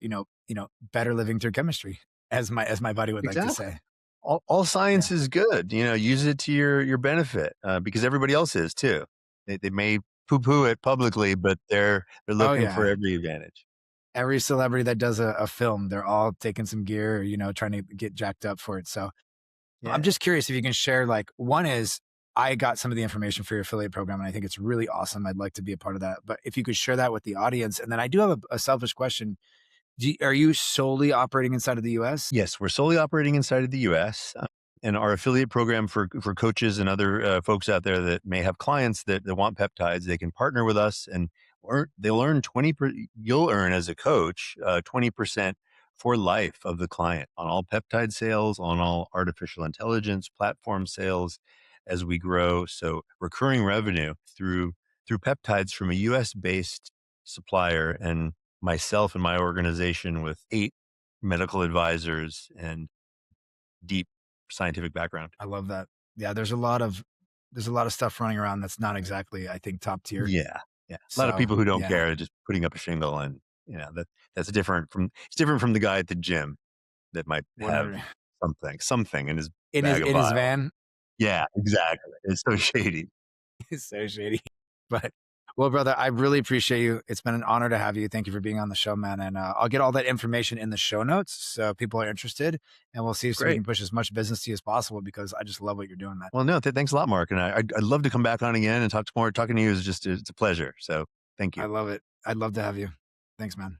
better living through chemistry, as my buddy would like to Exactly. say. All Yeah. science is good, use it to your benefit, because everybody else is too. They may poo-poo it publicly, but they're Oh looking for yeah. every advantage. Every celebrity that does a film, they're all taking some gear, trying to get jacked up for it. So I'm Yeah. just curious if you can share like one is I got some of the information for your affiliate program and I think it's really awesome. I'd like to be a part of that. But if you could share that with the audience. And then I do have a selfish question. Are you solely operating inside of the US? Yes, we're solely operating inside of the US, and our affiliate program for coaches and other, folks out there that may have clients that want peptides, they can partner with us and they'll earn 20 per you'll earn as a coach, 20% for life of the client on all peptide sales, on all artificial intelligence platform sales as we grow. So recurring revenue through peptides from a US-based supplier and myself and my organization with 8 medical advisors and deep scientific background. I love that. Yeah, there's a lot of stuff running around that's not exactly, I think, top tier. Yeah, yeah. A lot of So people who don't yeah, care, just putting up a shingle and, that's different from the guy at the gym that might have 100 something in his in his bag of in his bile. van Yeah, exactly. It's so shady. is so shady. But Well, brother, I really appreciate you. It's been an honor to have you. Thank you for being on the show, man. And I'll get all that information in the show notes so people are interested. And we'll see so we Great. can push as much business to you as possible because I just love what you're doing, man. Well, no, thanks a lot, Mark. And I'd love to come back on again and talk more. Talking to you is just, it's a pleasure. So thank I you. love it. I'd love to have you. Thanks, man.